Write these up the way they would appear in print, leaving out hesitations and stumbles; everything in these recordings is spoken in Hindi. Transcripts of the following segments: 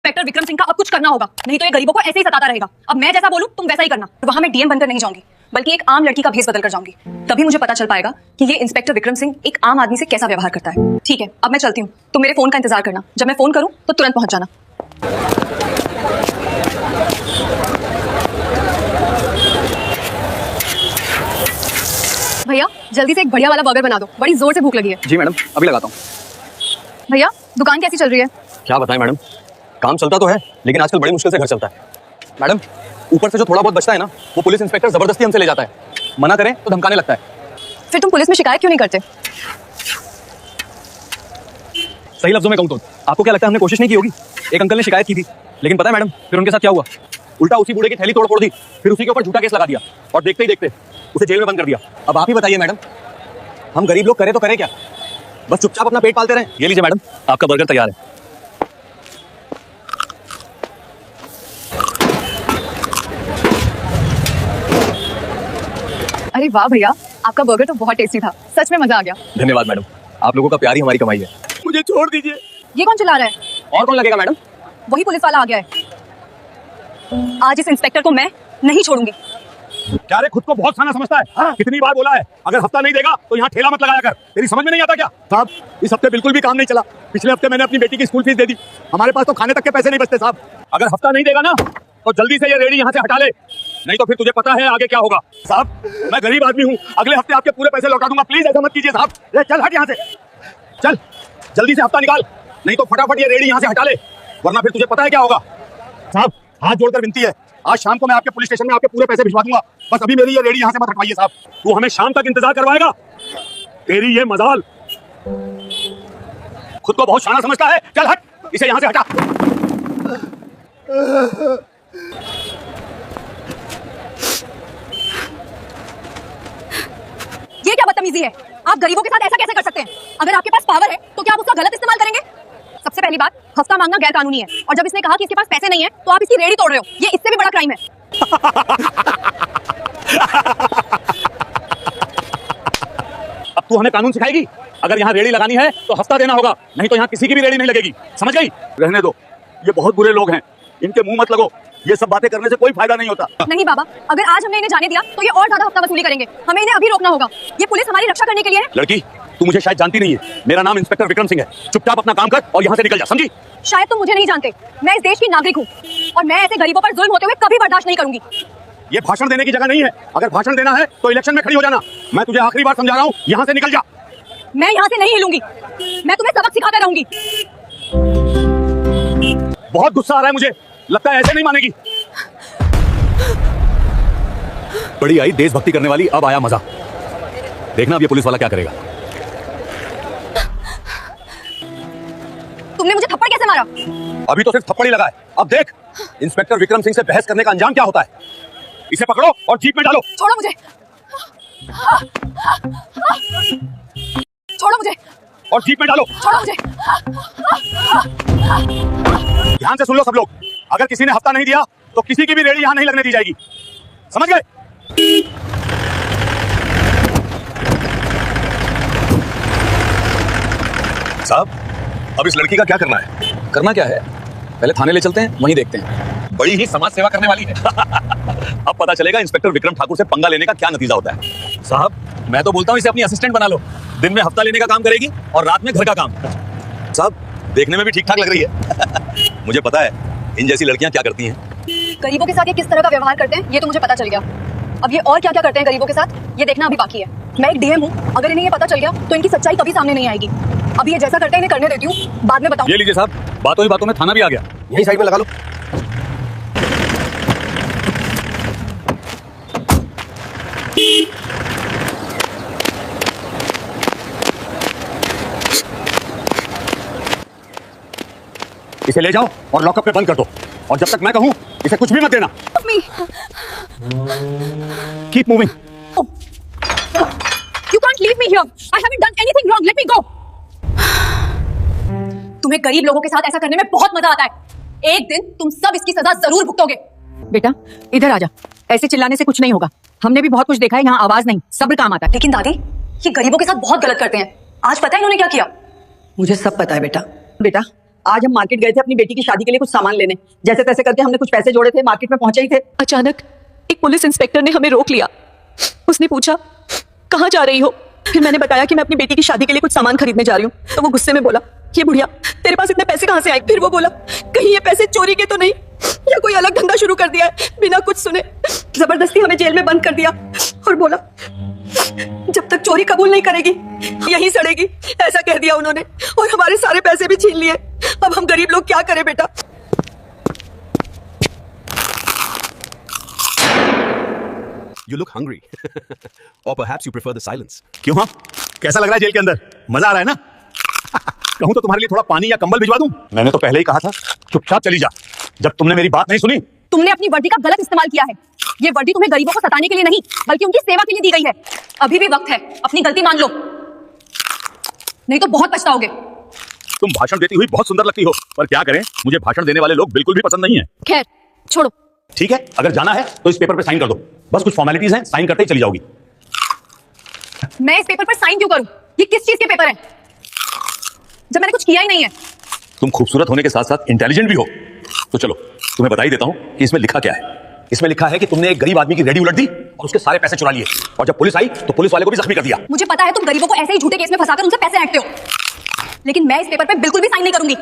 इंस्पेक्टर विक्रम सिंह का अब कुछ करना होगा, नहीं तो ये गरीबों को ऐसे ही सताता रहेगा। अब मैं जैसा बोलूं तुम वैसा ही करना। वहां मैं डीएम बनकर नहीं जाऊंगी, बल्कि एक आम लड़की का भेष बदल कर जाऊंगी। तभी मुझे पता चल पाएगा कि ये इंस्पेक्टर विक्रम सिंह एक आम आदमी से कैसा व्यवहार करता है। ठीक है, अब मैं चलती हूँ। तुम मेरे फोन का इंतजार करना, जब मैं फोन करूँ तो तुरंत पहुंच जाना। भैया जल्दी से एक बढ़िया वाला बर्गर बना दो, बड़ी जोर से भूख लगी है। जी मैडम, अभी लगाता हूँ। भैया दुकान कैसी चल रही है? क्या बताएं मैडम, काम चलता तो है लेकिन आजकल बड़ी मुश्किल से घर चलता है। मैडम ऊपर से जो थोड़ा बहुत बचता है ना, वो पुलिस इंस्पेक्टर जबरदस्ती हमसे ले जाता है। मना करें तो धमकाने लगता है। फिर तुम पुलिस में शिकायत क्यों नहीं करते? सही लफ्जों में कहूँ तो आपको क्या लगता है हमने कोशिश नहीं की होगी? एक अंकल ने शिकायत की थी, लेकिन पता है मैडम फिर उनके साथ क्या हुआ? उल्टा उसी बूढ़े की थैली तोड़ फोड़ दी, फिर उसी के ऊपर झूठा केस लगा दिया और देखते ही देखते उसे जेल में बंद कर दिया। अब आप ही बताइए मैडम, हम गरीब लोग करें तो करें क्या? बस चुपचाप अपना पेट पालते रहें। ये लीजिए मैडम, आपका बर्गर तैयार है। अरे वाह भैया, आपका बर्गर तो बहुत टेस्टी था, सच में मजा आ गया। धन्यवाद मैडम, आप लोगों का प्यार ही हमारी कमाई है। मुझे छोड़ दीजिए। ये कौन चला रहा है? और कौन लगेगा मैडम? वही पुलिस वाला आ गया है। आज इस इंस्पेक्टर को मैं नहीं छोड़ूंगी। क्या रे, खुद को बहुत साना समझता है? हाँ? कितनी बार बोला है अगर हफ्ता नहीं देगा तो यहाँ ठेला मत लगाया कर। तेरी समझ में नहीं आता क्या? साहब इस हफ्ते बिल्कुल भी काम नहीं चला। पिछले हफ्ते मैंने अपनी बेटी की स्कूल फीस दे दी, हमारे पास तो खाने तक के पैसे नहीं बचते साहब। अगर हफ्ता नहीं देगा ना तो जल्दी से ये रेडी यहाँ से हटा ले, नहीं तो फिर तुझे पता है आगे क्या होगा। साहब मैं गरीब आदमी हूँ, अगले हफ्ते आपके पूरे पैसे लौटा दूंगा, प्लीज ऐसा मत कीजिए साहब। चल हट यहाँ से, चल जल्दी से हफ्ता निकाल, नहीं तो फटाफट ये रेडी यहाँ से हटा ले, वरना फिर तुझे पता है क्या होगा। साहब हाथ जोड़कर विनती है, आज शाम को मैं आपके पुलिस स्टेशन में आपके पूरे पैसे भिजवा दूंगा, बस अभी मेरी ये रेडी यहाँ से मत हटवाइए साहब। तू हमें शाम तक इंतजार करवाएगा? तेरी ये मजाल। खुद को बहुत शाना समझता है, चल हट, इसे यहाँ से हटा। ये क्या बदतमीजी है? आप गरीबों के साथ ऐसा कैसे कर सकते हैं? अगर आपके पास पावर है तो क्या आप उसका गलत इस्तेमाल करेंगे? सबसे पहली बात, हफ्ता मांगना गैर कानूनी है, और जब इसने कहा कि इसके पास पैसे नहीं है तो आप इसकी रेडी तोड़ रहे हो, ये इससे भी बड़ा क्राइम है। अब तू हमें कानून सिखाएगी? अगर यहाँ रेडी लगानी है तो हफ्ता देना होगा, नहीं तो यहाँ किसी की भी रेडी नहीं लगेगी, समझ गई? रहने दो, ये बहुत बुरे लोग हैं, इनके मुंह मत लगो, ये सब बातें करने से कोई फायदा नहीं होता। नहीं बाबा, अगर आज हमने इन्हें जाने दिया तो ये और ज्यादा हफ्ता वसूली करेंगे, हमें इन्हें अभी रोकना होगा। ये पुलिस हमारी रक्षा करने के लिए है। लड़की तू मुझे शायद जानती नहीं है, मेरा नाम इंस्पेक्टर विक्रम सिंह है, चुपचाप अपना काम कर और यहाँ से निकल जा, समझी? शायद तुम मुझे नहीं जानते, मैं इस देश की नागरिक हूँ और मैं ऐसे गरीबों पर जुल्म होते हुए कभी बर्दाश्त नहीं करूंगी। ये भाषण देने की जगह नहीं है, अगर भाषण देना है तो इलेक्शन में खड़ी हो जाना। मैं तुझे आखिरी बार समझा रहा हूँ, यहाँ से निकल जा। मैं यहाँ से नहीं हिलूंगी, मैं तुम्हें सबक सिखाकर रहूंगी। बहुत गुस्सा आ रहा है मुझे, लगता है ऐसे नहीं मानेगी। बड़ी आई देशभक्ति करने वाली, अब आया मजा। देखना अब ये पुलिस वाला क्या करेगा। तुमने मुझे थप्पड़ कैसे मारा? अभी तो सिर्फ थप्पड़ ही लगा है, अब देख इंस्पेक्टर विक्रम सिंह से बहस करने का अंजाम क्या होता है। इसे पकड़ो और जीप में डालो। छोड़ो मुझे, छोड़ो मुझे, और जीप में डालो। छोड़ो मुझे। ध्यान से सुन लो सब लोग, अगर किसी ने हफ्ता नहीं दिया तो किसी की भी रेडी यहाँ नहीं लगने दी जाएगी, समझ गए? साहब अब इस लड़की का क्या करना है? करना क्या है, पहले थाने ले चलते हैं, वहीं देखते हैं। बड़ी ही समाज सेवा करने वाली है। अब पता चलेगा इंस्पेक्टर विक्रम ठाकुर से पंगा लेने का क्या नतीजा होता है। साहब मैं तो बोलता हूँ इसे अपनी असिस्टेंट बना लो, दिन में हफ्ता लेने का काम करेगी और रात में घर का काम। साहब देखने में भी ठीक ठाक लग रही है। मुझे पता है इन जैसी लड़कियां क्या करती हैं। गरीबों के साथ ये किस तरह का व्यवहार करते हैं ये तो मुझे पता चल गया। अब ये और क्या क्या करते हैं गरीबों के साथ, ये देखना अभी बाकी है। मैं एक डीएम हूँ, अगर इन्हें ये पता चल गया तो इनकी सच्चाई कभी सामने नहीं आएगी। अभी ये जैसा करते हैं इन्हें करने देती हूँ, बाद में बताऊँ। ये लीजिए साहब, बातों ही बातों में थाना भी आ गया, यही साइड में लगा लो। इसे ले जाओ और लॉकअप में बंद कर दो, और जब तक मैं कहूँ इसे कुछ भी मत देना। Keep moving. You can't leave me here. I haven't done anything wrong. Let me go. तुम्हें गरीब लोगों के साथ ऐसा करने में बहुत मजा आता है। एक दिन तुम सब इसकी सजा जरूर भुगतोगे। बेटा इधर आजा, ऐसे चिल्लाने से कुछ नहीं होगा। हमने भी बहुत कुछ देखा है, यहाँ आवाज नहीं सब्र काम आता है। लेकिन दादी, ये गरीबों के साथ बहुत गलत करते हैं। आज पता है इन्होंने क्या किया? मुझे सब पता है बेटा। बेटा आज हम मार्केट गए थे अपनी बेटी की शादी के लिए कुछ सामान लेने। जैसे तैसे करके हमने कुछ पैसे जोड़े थे, मार्केट में पहुंचे ही थे। अचानक एक पुलिस इंस्पेक्टर ने हमें रोक लिया। उसने पूछा कहाँ जा रही हो। फिर मैंने बताया कि मैं अपनी बेटी की शादी के लिए कुछ सामान खरीदने जा रही हूँ। तो वो गुस्से में बोला, ये बुढ़िया तेरे पास इतने पैसे कहाँ से आए। फिर वो बोला, कहीं ये पैसे चोरी के तो नहीं या कोई अलग धंधा शुरू कर दिया है। बिना कुछ सुने जबरदस्ती हमें जेल में बंद कर दिया और बोला जब तक चोरी कबूल नहीं करेगी यहीं सड़ेगी, ऐसा कह दिया उन्होंने। और हमारे सारे पैसे भी छीन लिए। अब हम गरीब लोग क्या करें बेटा। You look hungry. Or perhaps you prefer the silence. क्यों हाँ? कैसा लग रहा है जेल के अंदर? मजा आ रहा है ना? कहूँ तो तुम्हारे लिए थोड़ा पानी या कंबल भिजवा दूं? मैंने तो पहले ही कहा था, चुपचाप चली जा। जब तुमने मेरी बात नहीं सुनी। तुमने अपनी वर्दी का गलत इस्तेमाल किया है। ये वर्दी तुम्हें गरीबों को सताने के लिए नहीं बल्कि उनकी सेवा के लिए दी गई है। अभी भी वक्त है, अपनी गलती मान लो, नहीं तो बहुत पछताओगे। तुम भाषण देती हुई बहुत सुंदर लगती हो, पर क्या करें, मुझे भाषण देने वाले लोग बिल्कुल भी पसंद नहीं है। खैर छोड़ो। ठीक है, अगर जाना है तो इस पेपर पे साइन कर दो। बस कुछ फॉर्मेलिटीज हैं, साइन करते ही चली जाओगी। मैं इस पेपर पर साइन क्यों करूं? ये किस चीज के पेपर हैं जब मैंने कुछ किया ही नहीं है। तुम खूबसूरत होने के साथ साथ इंटेलिजेंट भी हो। तो चलो तुम्हें बता ही देता हूं कि इसमें लिखा क्या है। इसमें लिखा है कि तुमने एक गरीब आदमी की रेडी उलट दी और उसके सारे पैसे चुरा लिए, और जब पुलिस आई तो पुलिस वाले को भी जख्मी कर दिया। मुझे पता है तुम गरीबों को ऐसे ही झूठे केस में फंसाकर उनसे पैसे ऐंठते हो, लेकिन मैं इस पेपर पे बिल्कुल भी साइन नहीं करूंगी।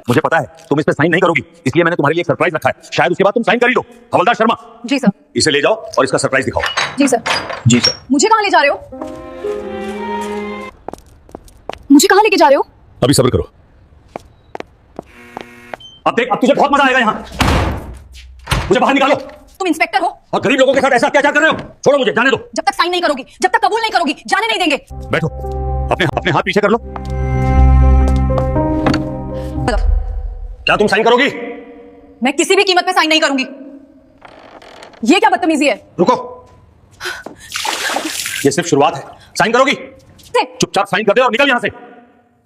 मुझे पता है तुम इस पे साइन नहीं करोगी, इसलिए मैंने तुम्हारे लिए एक सरप्राइज रखा है। शायद उसके बाद तुम साइन कर ही लो। हवलदार शर्मा। जी सर। इसे ले जाओ और इसका सरप्राइज दिखाओ। जी सर। जी सर। मुझे कहाँ ले जा रहे हो? मुझे कहाँ लेके जा रहे हो? अभी सब्र करो। अब देख, अब तुझे बहुत मजा आएगा। यहाँ मुझे बाहर निकालो। तुम इंस्पेक्टर हो और गरीब लोगों के साथ ऐसा अत्याचार कर रहे हो। छोड़ो मुझे, जाने दो। जब तक साइन नहीं करोगी, जब तक कबूल नहीं करोगी, जाने नहीं देंगे। बैठो, अपने अपने हाथ पीछे कर लो। क्या तुम साइन करोगी? मैं किसी भी कीमत पे साइन नहीं करूंगी। ये क्या बदतमीजी है? रुको, ये सिर्फ शुरुआत है। साइन करोगी? चुपचाप साइन कर दे और निकल यहां से,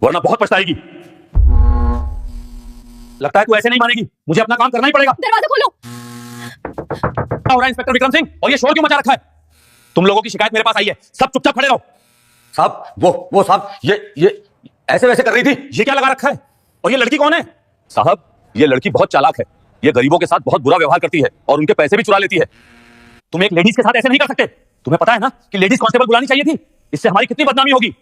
वरना बहुत पछताएगी। लगता है तू ऐसे नहीं मानेगी, मुझे अपना काम करना ही पड़ेगा। दरवाजा खोलो। क्या हो रहा है इंस्पेक्टर विक्रम सिंह, और ये शोर क्यों मचा रखा है? तुम लोगों की शिकायत मेरे पास आई है, सब चुपचाप खड़े रहो। साहब, वो साहब, ये ऐसे वैसे कर रही थी, ये क्या लगा रखा है? और ये लड़की कौन है? साहब, ये लड़की बहुत चालाक है। ये गरीबों के साथ बहुत बुरा व्यवहार करती है और उनके पैसे भी चुरा लेती है। तुम एक लेडीज के साथ ऐसे नहीं कर सकते। तुम्हें पता है ना कि लेडीज कांस्टेबल बुलानी चाहिए थी, इससे हमारी कितनी बदनामी होगी।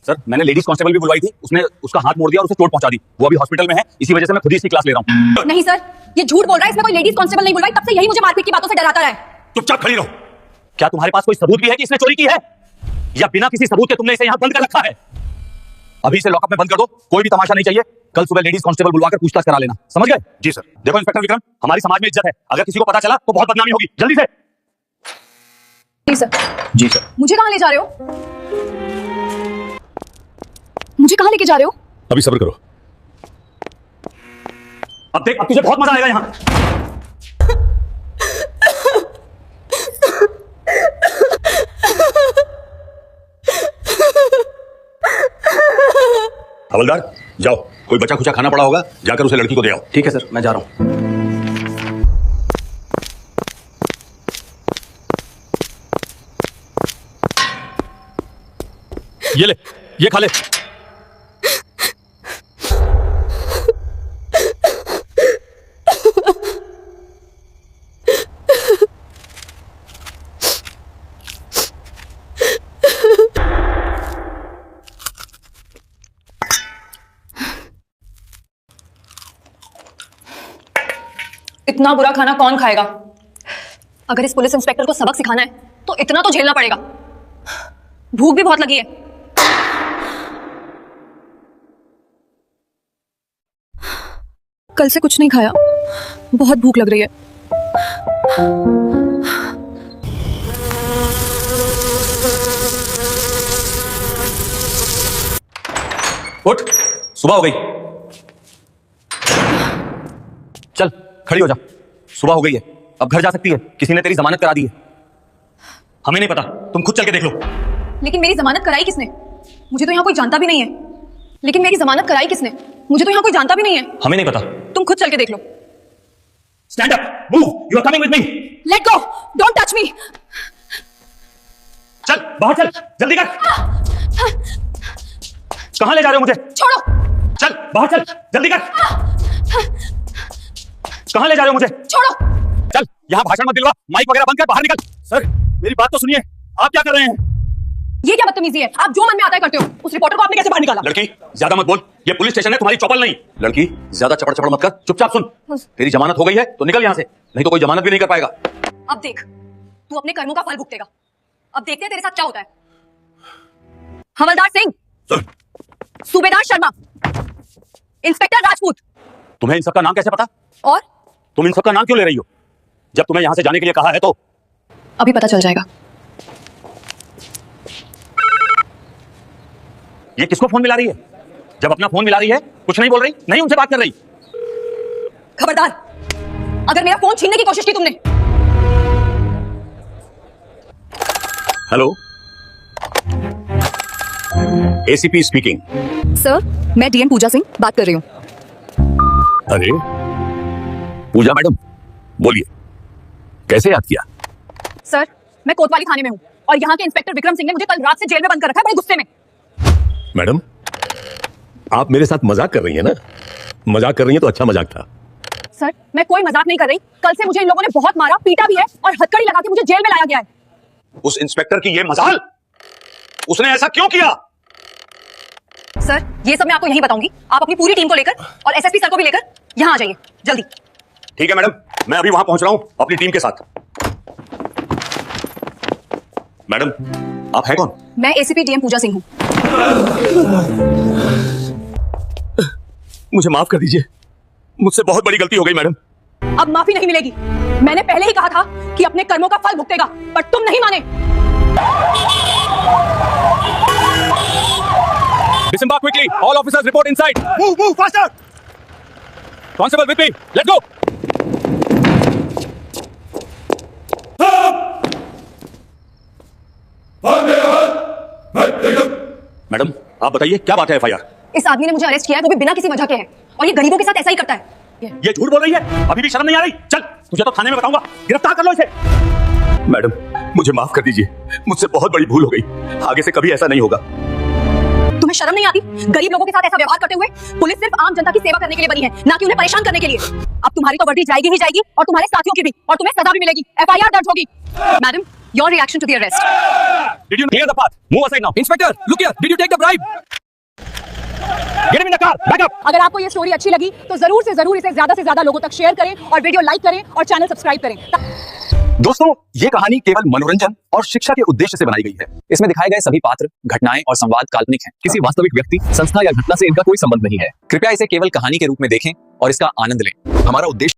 सर, मैंने लेडीज कांस्टेबल भी बुलवाई थी, उसने उसका हाथ मोड़ दिया और उसे चोट पहुंचा दी। वो अभी हॉस्पिटल में है, इसी वजह से मैं खुद ही इसकी क्लास ले रहा हूं। नहीं सर, ये झूठ बोल रहा है। इसमें कोई लेडीज कांस्टेबल नहीं बुलवाई, तब से यही मुझे मारपीट की बातों से डराता रहा है। चुपचाप खड़ी रहो। क्या तुम्हारे पास कोई सबूत भी है कि इसने चोरी की है, या बिना किसी सबूत के तुमने इसे यहां बंद कर रखा है? अभी इसे लॉकअप में बंद कर दो, कोई भी तमाशा नहीं चाहिए। कल सुबह लेडीज कांस्टेबल बुलवाकर पूछताछ करा लेना, समझ गए? जी सर। देखो इंस्पेक्टर विक्रम, हमारी समाज में इज्जत है, अगर किसी को पता चला तो बहुत बदनामी होगी। जल्दी से। जी सर। जी सर। मुझे कहाँ ले जा रहे हो? मुझे कहाँ लेके जा रहे हो? अभी सब्र करो। अब देख, अब तुझे बहुत मजा आएगा। यहाँ हवलदार, जाओ, कोई बचा खुचा खाना पड़ा होगा, जाकर उसे लड़की को दे आओ। ठीक है सर, मैं जा रहा हूं। ये ले, ये खा ले। इतना बुरा खाना कौन खाएगा? अगर इस पुलिस इंस्पेक्टर को सबक सिखाना है तो इतना तो झेलना पड़ेगा। भूख भी बहुत लगी है। कल से कुछ नहीं खाया, बहुत भूख लग रही है। उठ, सुबह हो गई। चल खड़ी हो जा, सुबह हो गई है, अब घर जा सकती है। किसी ने तेरी जमानत करा दी है। हमें नहीं पता, तुम खुद चल के देख लो। लेकिन मेरी जमानत कराई किसने? मुझे तो यहाँ कोई जानता भी नहीं है। लेकिन मेरी जमानत कराई किसने? मुझे तो यहाँ कोई जानता भी नहीं है। हमें नहीं पता। तुम खुद चल के देख लो। Stand up, move, you are coming with me. Let go, don't touch me. चल बाहर चल, जल्दी कर। कहां ले जा रहे हो मुझे? छोड़ो। चल बाहर चल, जल्दी कर। कहां ले जा रहे हो मुझे? छोड़ो। चल, यहाँ भाषण मत दिलवा, माइक वगैरह बंद कर, बाहर निकल। सर मेरी बात तो सुनिए, आप क्या कर रहे हैं? ये क्या बदतमीजी है? आप जो मन में आता है करते हो। उस रिपोर्टर को आपने कैसे बाहर निकाला? लड़की ज्यादा मत बोल, ये पुलिस स्टेशन है, तुम्हारी चौपल नहीं। लड़की ज्यादा चपड़ चपड़ मत कर, चुपचाप सुन। तेरी जमानत हो गई है तो निकल यहाँ से, नहीं तो कोई जमानत भी नहीं कर पाएगा। अब देख, तू अपने कर्मों का फल भुगतेगा। अब देखते हैं तेरे साथ क्या होता है। हवलदार सिंह, सूबेदार शर्मा, इंस्पेक्टर राजपूत। तुम्हें इन सबका नाम कैसे पता? और तुम इन सबका नाम क्यों ले रही हो? जब तुम्हें यहाँ से जाने के लिए कहा है तो? अभी पता चल जाएगा। ये किसको फोन मिला रही है? जब अपना फोन मिला रही है कुछ नहीं बोल रही, नहीं उनसे बात कर रही। खबरदार, अगर मेरा फोन छीनने की कोशिश की तुमने। Hello, ACP speaking. सर, मैं डीएन पूजा सिंह बात कर रही हूँ। अरे पूजा मैडम, बोलिए, कैसे याद किया? सर, मैं कोतवाली थाने में हूँ और यहाँ के इंस्पेक्टर विक्रम सिंह ने मुझे कल रात से जेल में बंद कर रखा है, बड़े गुस्से में। मैडम, आप मेरे साथ मजाक कर रही हैं ना? मजाक कर रही हैं तो अच्छा मजाक था। सर, मैं कोई मजाक नहीं कर रही। कल से मुझे इन लोगों ने बहुत मारा, पीटा भी है और हथकड़ी लगा के मुझे जेल में लाया गया है। उस इंस्पेक्टर की ये मजाल, उसने ऐसा क्यों किया? सर, ये सब मैं आपको यहीं बताऊंगी। आप अपनी पूरी टीम को लेकर और एसएसपी सर को भी लेकर यहाँ आ जाइए जल्दी। ठीक है मैडम, मैं अभी वहां पहुंच रहा हूं अपनी टीम के साथ। मैडम, आप हैं कौन? मैं एसीपी डीएन पूजा सिंह हूँ। मुझे माफ कर दीजिए, मुझसे बहुत बड़ी गलती हो गई मैडम। अब माफी नहीं मिलेगी। मैंने पहले ही कहा था कि अपने कर्मों का फल भुगतेगा, पर तुम नहीं माने। Disembark quickly. All officers report inside. Move faster. Constable with me. Let's go. Madam, आप बताइए क्या बात है एफआईआर? इस आदमी ने मुझे अरेस्ट किया है, वो भी बिना किसी वजह के है, और ये गरीबों के साथ ऐसा ही करता है। ये झूठ बोल रही है, अभी भी शर्म नहीं आ रही? चल, तुझे तो थाने में बताऊंगा, गिरफ्तार कर लो इसे। मैडम, मुझे माफ कर दीजिए, मुझसे बहुत बड़ी भूल हो गई, आगे से कभी ऐसा नहीं होगा। तुम्हें शर्म नहीं आती? गरीब लोगों के साथ ऐसा व्यवहार करते हुए? पुलिस सिर्फ आम जनता की सेवा करने के लिए बनी है, ना कि उन्हें परेशान करने के लिए। अब तुम्हारी तो वर्दी जाएगी ही जाएगी और तुम्हारे साथियों की भी, और तुम्हें सजा भी मिलेगी, एफआईआर दर्ज होगी। Madam, your reaction to the arrest? Did you clear the path? Move aside now. Inspector, look here. Did you take the bribe? Get him in the car. Back up. अगर आपको ये स्टोरी अच्छी लगी तो जरूर से जरूर इसे ज्यादा से ज्यादा लोगों तक शेयर करें और वीडियो लाइक करें और चैनल सब्सक्राइब करें। दोस्तों, ये कहानी केवल मनोरंजन और शिक्षा के उद्देश्य से बनाई गई है। इसमें दिखाए गए सभी पात्र, घटनाएं और संवाद काल्पनिक हैं। किसी वास्तविक व्यक्ति, संस्था या घटना से इनका कोई संबंध नहीं है। कृपया इसे केवल कहानी के रूप में देखें और इसका आनंद लें। हमारा उद्देश्य